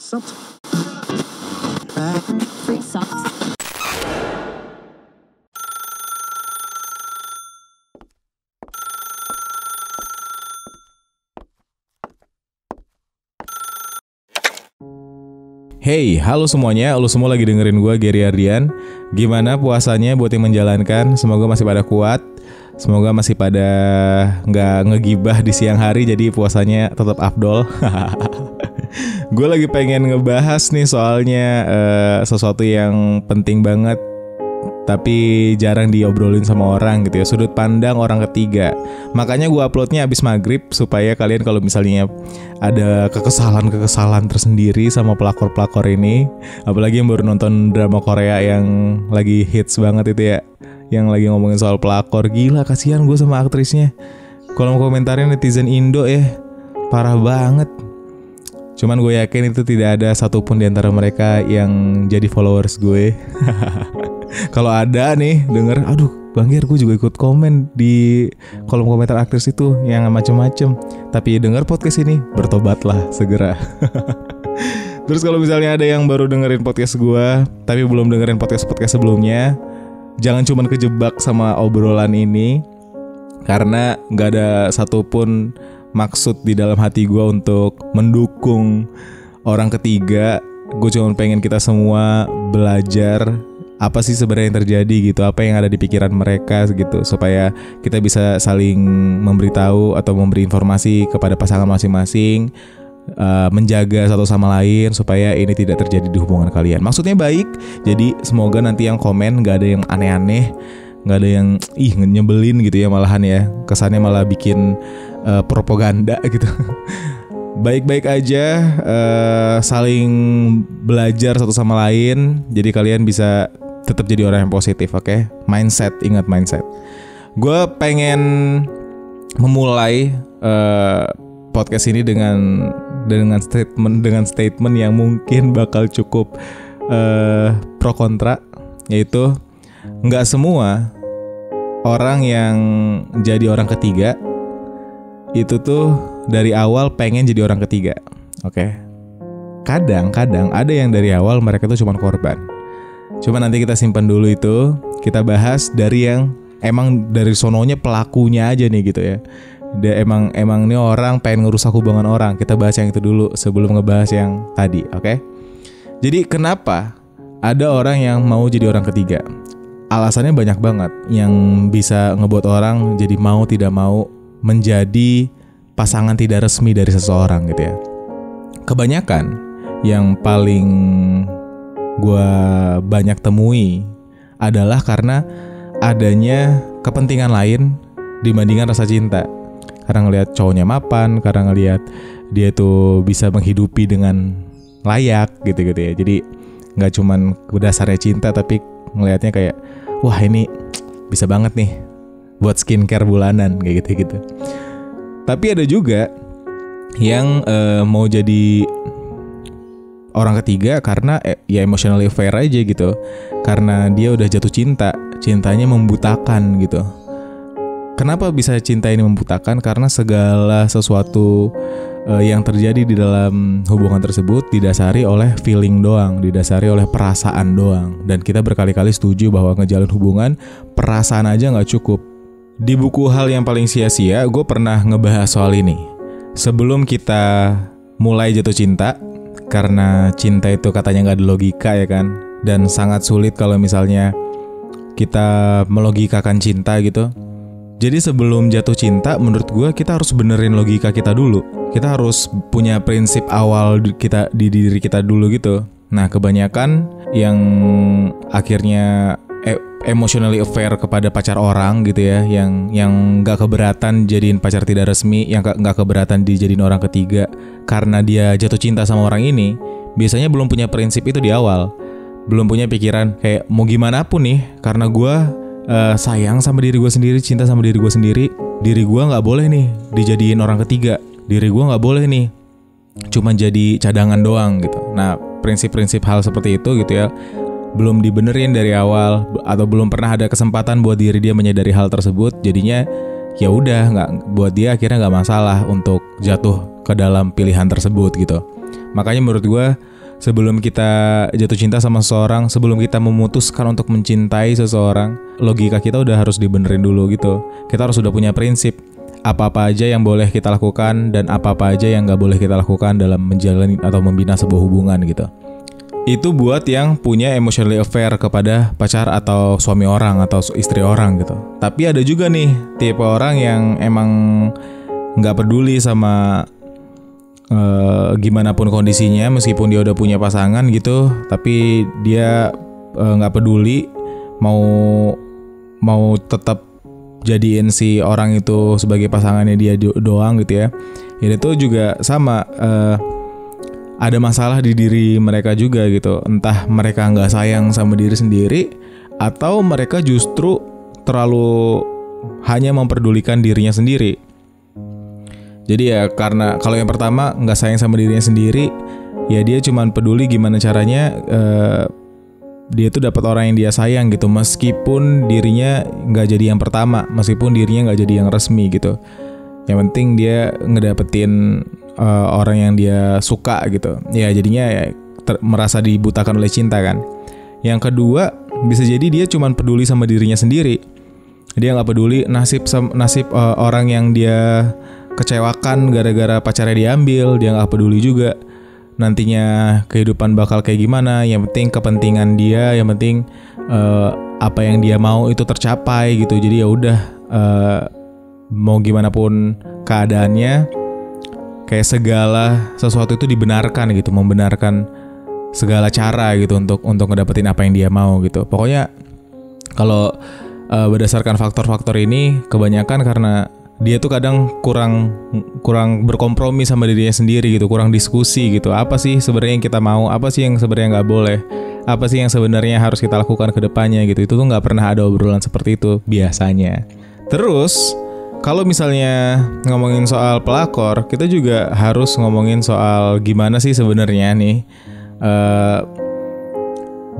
Free socks. Hey, halo semuanya, lu semua lagi dengerin gue, Gary Ardian. Gimana puasanya buat yang menjalankan? Semoga masih pada kuat. Semoga masih pada nggak ngegibah di siang hari, jadi puasanya tetap afdol. Gue lagi pengen ngebahas nih soalnya sesuatu yang penting banget, tapi jarang diobrolin sama orang gitu ya. Sudut pandang orang ketiga. Makanya gue uploadnya abis maghrib, supaya kalian kalau misalnya ada kekesalan tersendiri sama pelakor-pelakor ini, apalagi yang baru nonton drama Korea yang lagi hits banget itu ya, yang lagi ngomongin soal pelakor. Gila, kasihan gue sama aktrisnya. Kolom komentarnya netizen Indo ya, parah banget. Cuman gue yakin itu tidak ada satupun di antara mereka yang jadi followers gue. Kalau ada nih denger, aduh Bang Gir, gue juga ikut komen di kolom komentar aktris itu yang macem-macem. Tapi denger podcast ini, bertobatlah segera. Terus kalau misalnya ada yang baru dengerin podcast gue, tapi belum dengerin podcast-podcast sebelumnya, jangan cuman kejebak sama obrolan ini, karena gak ada satupun maksud di dalam hati gue untuk mendukung orang ketiga. Gue cuma pengen kita semua belajar apa sih sebenarnya yang terjadi gitu, apa yang ada di pikiran mereka gitu, supaya kita bisa saling memberitahu atau memberi informasi kepada pasangan masing-masing, menjaga satu sama lain supaya ini tidak terjadi di hubungan kalian. Maksudnya baik, jadi semoga nanti yang komen gak ada yang aneh-aneh, gak ada yang nyebelin gitu ya, malahan ya, kesannya malah bikin propaganda gitu. Baik-baik aja, saling belajar satu sama lain, jadi kalian bisa tetap jadi orang yang positif, oke? Mindset, ingat mindset. Gue pengen memulai podcast ini dengan statement yang mungkin bakal cukup pro kontra, yaitu nggak semua orang yang jadi orang ketiga itu tuh dari awal pengen jadi orang ketiga, oke? Kadang-kadang ada yang dari awal mereka tuh cuma korban. Cuma nanti kita simpan dulu itu. Kita bahas dari yang emang dari sononya pelakunya aja nih gitu ya. Dia emang ini orang pengen ngerusak hubungan orang. Kita bahas yang itu dulu sebelum ngebahas yang tadi, oke? Jadi kenapa ada orang yang mau jadi orang ketiga? Alasannya banyak banget yang bisa ngebuat orang jadi mau tidak mau menjadi pasangan tidak resmi dari seseorang gitu ya. Kebanyakan yang paling gue banyak temui adalah karena adanya kepentingan lain dibandingkan rasa cinta. Karena ngelihat cowoknya mapan, karena ngelihat dia tuh bisa menghidupi dengan layak gitu-gitu ya. Jadi gak cuman dasarnya cinta, tapi ngelihatnya kayak, wah ini bisa banget nih buat skincare bulanan kayak gitu-gitu. Tapi ada juga yang mau jadi orang ketiga karena ya emotionally affair aja gitu. Karena dia udah jatuh cinta, cintanya membutakan gitu. Kenapa bisa cinta ini membutakan? Karena segala sesuatu yang terjadi di dalam hubungan tersebut didasari oleh feeling doang, didasari oleh perasaan doang. Dan kita berkali-kali setuju bahwa ngejalin hubungan perasaan aja gak cukup. Di buku Hal Yang Paling Sia-Sia, gue pernah ngebahas soal ini. Sebelum kita mulai jatuh cinta, karena cinta itu katanya gak ada logika ya kan, dan sangat sulit kalau misalnya kita melogikakan cinta gitu. Jadi sebelum jatuh cinta, menurut gue kita harus benerin logika kita dulu. Kita harus punya prinsip awal kita di diri kita dulu gitu. Nah kebanyakan yang akhirnya emotionally affair kepada pacar orang gitu ya, yang gak keberatan jadiin pacar tidak resmi, yang gak keberatan dijadiin orang ketiga karena dia jatuh cinta sama orang ini, biasanya belum punya prinsip itu di awal. Belum punya pikiran kayak mau gimana pun nih, karena gue sayang sama diri gue sendiri, cinta sama diri gue sendiri, diri gue gak boleh nih dijadiin orang ketiga, diri gue gak boleh nih cuma jadi cadangan doang gitu. Nah prinsip-prinsip hal seperti itu gitu ya, belum dibenerin dari awal, atau belum pernah ada kesempatan buat diri dia menyadari hal tersebut, jadinya ya udah nggak, buat dia akhirnya nggak masalah untuk jatuh ke dalam pilihan tersebut gitu. Makanya menurut gue, sebelum kita jatuh cinta sama seseorang, sebelum kita memutuskan untuk mencintai seseorang, logika kita udah harus dibenerin dulu gitu. Kita harus udah punya prinsip apa-apa aja yang boleh kita lakukan dan apa-apa aja yang gak boleh kita lakukan dalam menjalani atau membina sebuah hubungan gitu. Itu buat yang punya emotionally affair kepada pacar atau suami orang atau istri orang gitu. Tapi ada juga nih tipe orang yang emang gak peduli sama gimana pun kondisinya, meskipun dia udah punya pasangan gitu, tapi dia gak peduli, mau tetap jadiin si orang itu sebagai pasangannya dia doang gitu ya. Ini tuh juga sama, ada masalah di diri mereka juga gitu. Entah mereka nggak sayang sama diri sendiri, atau mereka justru terlalu hanya memperdulikan dirinya sendiri. Jadi ya karena kalau yang pertama nggak sayang sama dirinya sendiri, ya dia cuman peduli gimana caranya dia tuh dapat orang yang dia sayang gitu, meskipun dirinya nggak jadi yang pertama, meskipun dirinya nggak jadi yang resmi gitu. Yang penting dia ngedapetin orang yang dia suka gitu. Ya jadinya ya merasa dibutakan oleh cinta kan. Yang kedua, bisa jadi dia cuman peduli sama dirinya sendiri. Dia nggak peduli nasib orang yang dia kecewakan gara-gara pacarnya diambil. Dia nggak peduli juga nantinya kehidupan bakal kayak gimana. Yang penting kepentingan dia, yang penting apa yang dia mau itu tercapai gitu. Jadi ya udah, mau gimana pun keadaannya, kayak segala sesuatu itu dibenarkan gitu, membenarkan segala cara gitu untuk ngedapetin apa yang dia mau gitu. Pokoknya kalau berdasarkan faktor-faktor ini, kebanyakan karena dia tuh kadang kurang berkompromi sama dirinya sendiri gitu, kurang diskusi gitu. Apa sih sebenarnya yang kita mau, apa sih yang sebenarnya nggak boleh, apa sih yang sebenarnya harus kita lakukan ke depannya gitu. Itu tuh nggak pernah ada obrolan seperti itu biasanya. Terus kalau misalnya ngomongin soal pelakor, kita juga harus ngomongin soal gimana sih sebenarnya nih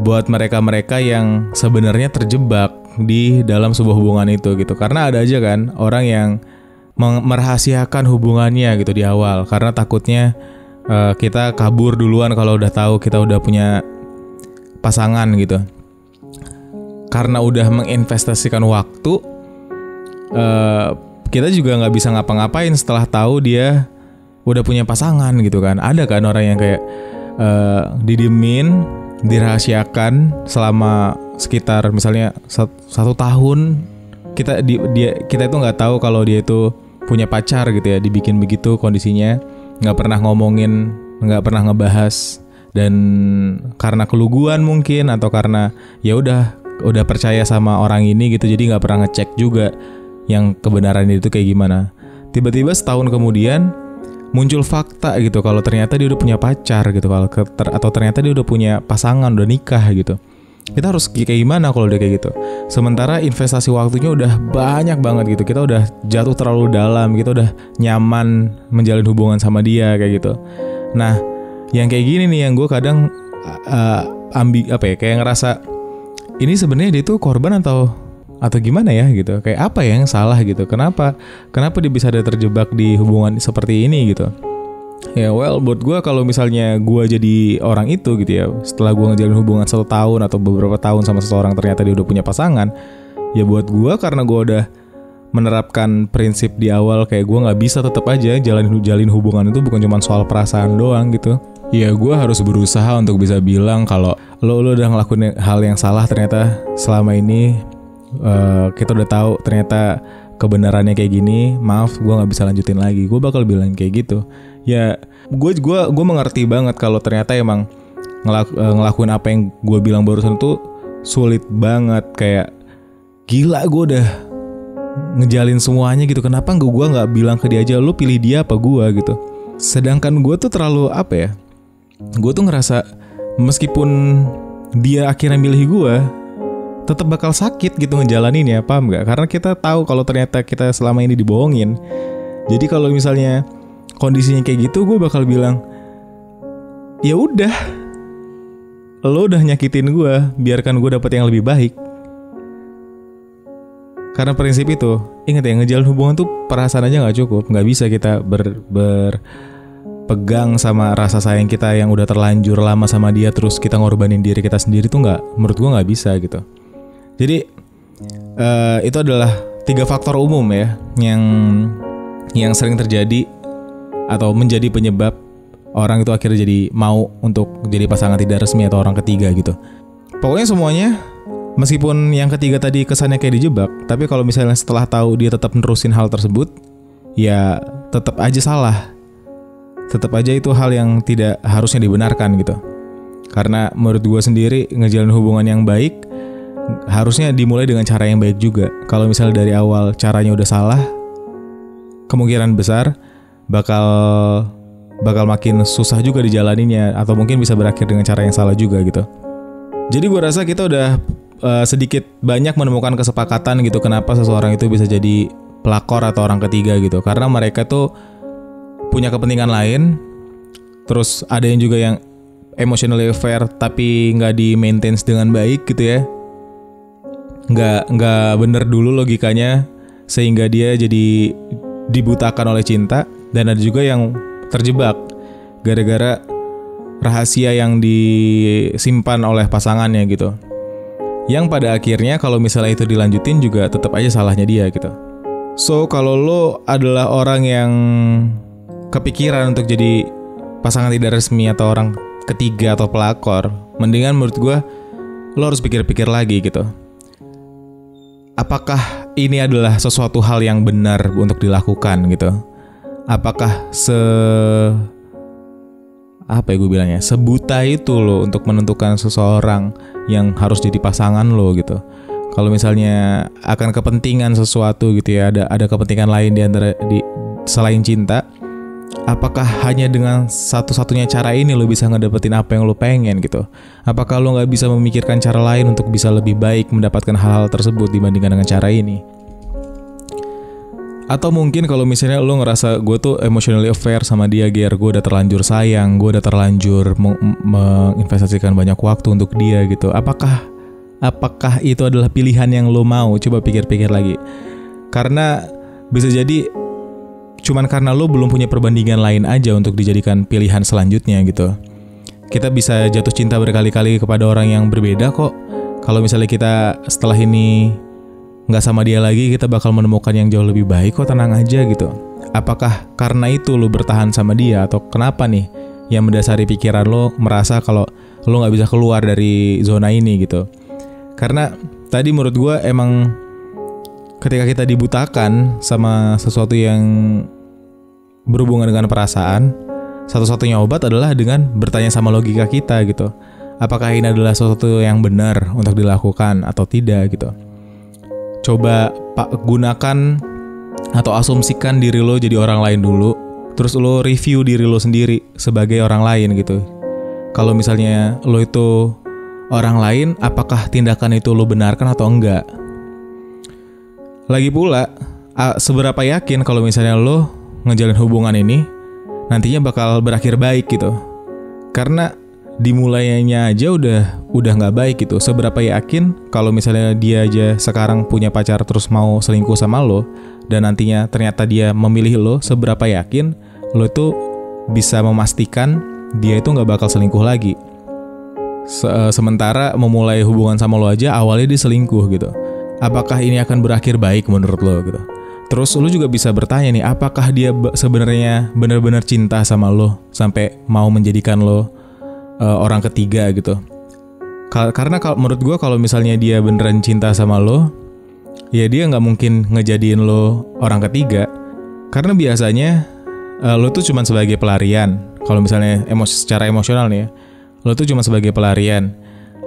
buat mereka-mereka yang sebenarnya terjebak di dalam sebuah hubungan itu gitu. Karena ada aja kan orang yang merahasiakan hubungannya gitu di awal, karena takutnya kita kabur duluan kalau udah tahu kita udah punya pasangan gitu. Karena udah menginvestasikan waktu, kita juga nggak bisa ngapa-ngapain setelah tahu dia udah punya pasangan gitu kan. Ada kan orang yang kayak didiemin, dirahasiakan selama sekitar misalnya 1 tahun. Kita itu nggak tahu kalau dia itu punya pacar gitu ya, dibikin begitu kondisinya, nggak pernah ngomongin, nggak pernah ngebahas, dan karena keluguan mungkin atau karena ya udah percaya sama orang ini gitu, jadi nggak pernah ngecek juga yang kebenaran itu kayak gimana. Tiba-tiba setahun kemudian muncul fakta gitu kalau ternyata dia udah punya pacar gitu, atau ternyata dia udah punya pasangan, udah nikah gitu. Kita harus kayak gimana kalau udah kayak gitu? Sementara investasi waktunya udah banyak banget gitu, kita udah jatuh terlalu dalam, kita udah nyaman menjalin hubungan sama dia kayak gitu. Nah, yang kayak gini nih yang gue kadang kayak ngerasa ini sebenarnya dia tuh korban atau gimana ya gitu, kayak apa yang salah gitu, kenapa dia bisa ada terjebak di hubungan seperti ini gitu. Ya buat gue, kalau misalnya gue jadi orang itu gitu ya, setelah gue ngejalin hubungan 1 tahun atau beberapa tahun sama seseorang, ternyata dia udah punya pasangan, ya buat gue, karena gue udah menerapkan prinsip di awal kayak gue nggak bisa tetap aja jalin hubungan itu bukan cuma soal perasaan doang gitu. Ya gue harus berusaha untuk bisa bilang kalau lo udah ngelakuin hal yang salah, ternyata selama ini kita udah tahu ternyata kebenarannya kayak gini, maaf gue nggak bisa lanjutin lagi. Gue bakal bilang kayak gitu. Ya gue mengerti banget kalau ternyata emang ngelakuin apa yang gue bilang barusan tuh sulit banget. Kayak gila, gue udah ngejalin semuanya gitu, kenapa gue nggak bilang ke dia aja, lu pilih dia apa gue gitu. Sedangkan gue tuh terlalu gue tuh ngerasa meskipun dia akhirnya milih gue, tetap bakal sakit gitu ngejalanin ya, paham gak? Karena kita tahu kalau ternyata kita selama ini dibohongin. Jadi kalau misalnya kondisinya kayak gitu, gue bakal bilang, ya udah, lo udah nyakitin gue, biarkan gue dapet yang lebih baik. Karena prinsip itu, ingat ya, ngejalin hubungan tuh perasaan aja nggak cukup, nggak bisa kita pegang sama rasa sayang kita yang udah terlanjur lama sama dia, terus kita ngorbanin diri kita sendiri tuh menurut gue nggak bisa gitu. Jadi itu adalah 3 faktor umum ya yang sering terjadi atau menjadi penyebab orang itu akhirnya jadi mau untuk jadi pasangan tidak resmi atau orang ketiga gitu. Pokoknya semuanya, meskipun yang ketiga tadi kesannya kayak dijebak, tapi kalau misalnya setelah tahu dia tetap nerusin hal tersebut, ya tetap aja salah. Tetap aja itu hal yang tidak harusnya dibenarkan gitu. Karena menurut gue sendiri, ngejalin hubungan yang baik harusnya dimulai dengan cara yang baik juga. Kalau misalnya dari awal caranya udah salah, kemungkinan besar bakal makin susah juga dijalaninnya, atau mungkin bisa berakhir dengan cara yang salah juga gitu. Jadi gue rasa kita udah sedikit banyak menemukan kesepakatan gitu kenapa seseorang itu bisa jadi pelakor atau orang ketiga gitu. Karena mereka tuh punya kepentingan lain. Terus ada yang juga yang emotionally aware tapi nggak di maintain dengan baik gitu ya. Nggak bener dulu logikanya, sehingga dia jadi dibutakan oleh cinta. Dan ada juga yang terjebak gara-gara rahasia yang disimpan oleh pasangannya gitu. Yang pada akhirnya kalau misalnya itu dilanjutin juga tetap aja salahnya dia gitu. So kalau lo adalah orang yang kepikiran untuk jadi pasangan tidak resmi atau orang ketiga atau pelakor, mendingan menurut gue lo harus pikir-pikir lagi gitu. Apakah ini adalah sesuatu hal yang benar untuk dilakukan gitu? Apakah sebuta itu lo untuk menentukan seseorang yang harus jadi pasangan lo gitu? Kalau misalnya akan kepentingan sesuatu gitu ya, ada kepentingan lain selain cinta, apakah hanya dengan satu-satunya cara ini lo bisa ngedapetin apa yang lo pengen gitu? Apakah lo nggak bisa memikirkan cara lain untuk bisa lebih baik mendapatkan hal-hal tersebut dibandingkan dengan cara ini? Atau mungkin kalau misalnya lo ngerasa gue tuh emotionally aware sama dia, gue udah terlanjur sayang, gue udah terlanjur menginvestasikan banyak waktu untuk dia gitu. Apakah itu adalah pilihan yang lo mau? Coba pikir-pikir lagi. Karena bisa jadi cuman karena lo belum punya perbandingan lain aja untuk dijadikan pilihan selanjutnya gitu. Kita bisa jatuh cinta berkali-kali kepada orang yang berbeda kok. Kalau misalnya kita setelah ini nggak sama dia lagi, kita bakal menemukan yang jauh lebih baik kok, tenang aja gitu. Apakah karena itu lo bertahan sama dia, atau kenapa nih yang mendasari pikiran lo merasa kalau lo nggak bisa keluar dari zona ini gitu? Karena tadi menurut gue emang ketika kita dibutakan sama sesuatu yang berhubungan dengan perasaan, satu-satunya obat adalah dengan bertanya sama logika kita gitu. Apakah ini adalah sesuatu yang benar untuk dilakukan atau tidak gitu? Coba gunakan atau asumsikan diri lo jadi orang lain dulu, terus lo review diri lo sendiri sebagai orang lain gitu. Kalau misalnya lo itu orang lain, apakah tindakan itu lo benarkan atau enggak? Lagi pula, seberapa yakin kalau misalnya lo ngejalin hubungan ini nantinya bakal berakhir baik gitu? Karena dimulainya aja udah nggak baik gitu. Seberapa yakin kalau misalnya dia aja sekarang punya pacar terus mau selingkuh sama lo, dan nantinya ternyata dia memilih lo, seberapa yakin lo itu bisa memastikan dia itu nggak bakal selingkuh lagi? Sementara memulai hubungan sama lo aja awalnya dia selingkuh gitu. Apakah ini akan berakhir baik menurut lo gitu? Terus lo juga bisa bertanya nih, apakah dia sebenarnya benar-benar cinta sama lo sampai mau menjadikan lo orang ketiga gitu? Karena menurut gue kalau misalnya dia beneran cinta sama lo, ya dia nggak mungkin ngejadiin lo orang ketiga. Karena biasanya lo tuh cuma sebagai pelarian. Kalau misalnya secara emosional nih ya, lo tuh cuma sebagai pelarian.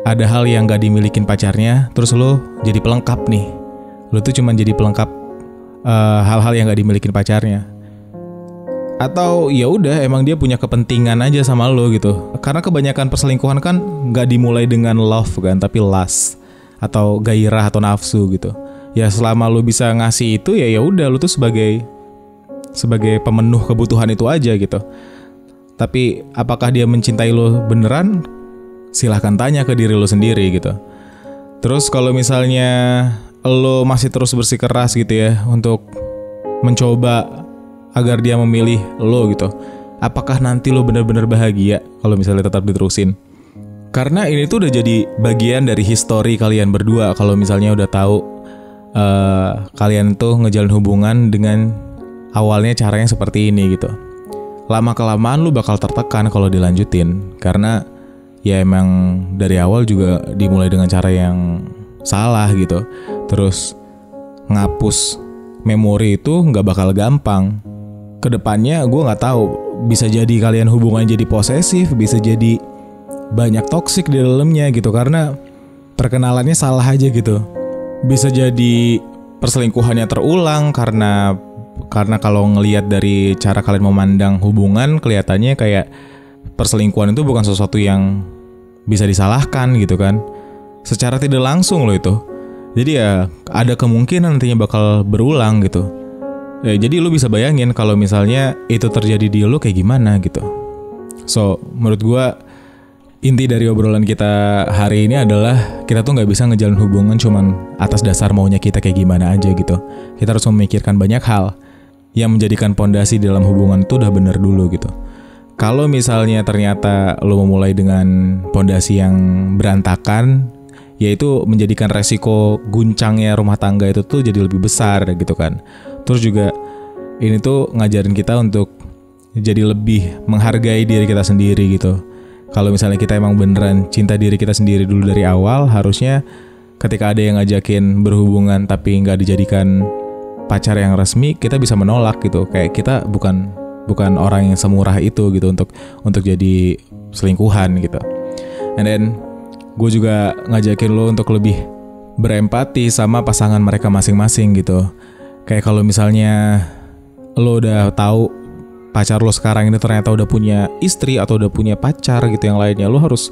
Ada hal yang nggak dimilikin pacarnya, terus lo jadi pelengkap nih. Lo tuh cuma jadi pelengkap hal-hal yang nggak dimilikin pacarnya. Atau ya udah emang dia punya kepentingan aja sama lo gitu. Karena kebanyakan perselingkuhan kan nggak dimulai dengan love kan, tapi lust atau gairah atau nafsu gitu. Ya selama lo bisa ngasih itu, ya udah lo tuh sebagai pemenuh kebutuhan itu aja gitu. Tapi apakah dia mencintai lo beneran? Silahkan tanya ke diri lo sendiri gitu. Terus kalau misalnya lo masih terus bersikeras gitu ya untuk mencoba agar dia memilih lo gitu, apakah nanti lo benar-benar bahagia kalau misalnya tetap diterusin? Karena ini tuh udah jadi bagian dari histori kalian berdua. Kalau misalnya udah tahu kalian tuh ngejalin hubungan dengan awalnya caranya seperti ini gitu. Lama-kelamaan lu bakal tertekan kalau dilanjutin. Karena ya emang dari awal juga dimulai dengan cara yang salah gitu. Terus ngapus memori itu nggak bakal gampang. Kedepannya gue nggak tahu, bisa jadi kalian hubungan jadi posesif, bisa jadi banyak toksik di dalamnya gitu karena perkenalannya salah aja gitu. Bisa jadi perselingkuhannya terulang karena kalau ngelihat dari cara kalian memandang hubungan kelihatannya kayak perselingkuhan itu bukan sesuatu yang bisa disalahkan gitu kan. Secara tidak langsung loh itu. Jadi ya ada kemungkinan nantinya bakal berulang gitu. Jadi lu bisa bayangin kalau misalnya itu terjadi di lu kayak gimana gitu. So menurut gua inti dari obrolan kita hari ini adalah kita tuh gak bisa ngejalin hubungan cuman atas dasar maunya kita kayak gimana aja gitu. Kita harus memikirkan banyak hal yang menjadikan pondasi dalam hubungan itu udah bener dulu gitu. Kalau misalnya ternyata lo memulai dengan pondasi yang berantakan, yaitu menjadikan resiko guncangnya rumah tangga itu tuh jadi lebih besar gitu kan. Terus juga ini tuh ngajarin kita untuk jadi lebih menghargai diri kita sendiri gitu. Kalau misalnya kita emang beneran cinta diri kita sendiri dulu dari awal, harusnya ketika ada yang ngajakin berhubungan tapi nggak dijadikan pacar yang resmi, kita bisa menolak gitu. Kayak kita bukan orang yang semurah itu gitu untuk jadi selingkuhan gitu. And then gue juga ngajakin lo untuk lebih berempati sama pasangan mereka masing-masing gitu. Kayak kalau misalnya lo udah tahu pacar lo sekarang ini ternyata udah punya istri atau udah punya pacar gitu yang lainnya, lo harus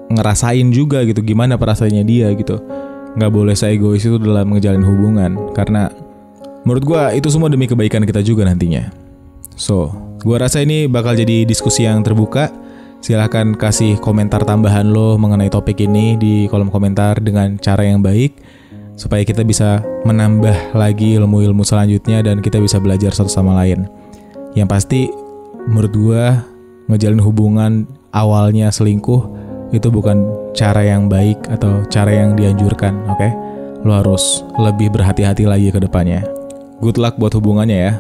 ngerasain juga gitu gimana perasaannya dia gitu. Nggak boleh seegois itu dalam ngejalin hubungan, karena menurut gue itu semua demi kebaikan kita juga nantinya. So, gue rasa ini bakal jadi diskusi yang terbuka. Silahkan kasih komentar tambahan lo mengenai topik ini di kolom komentar dengan cara yang baik, supaya kita bisa menambah lagi ilmu-ilmu selanjutnya dan kita bisa belajar satu sama lain. Yang pasti menurut gue ngejalin hubungan awalnya selingkuh itu bukan cara yang baik atau cara yang dianjurkan, oke? Lo harus lebih berhati-hati lagi ke depannya. Good luck buat hubungannya ya.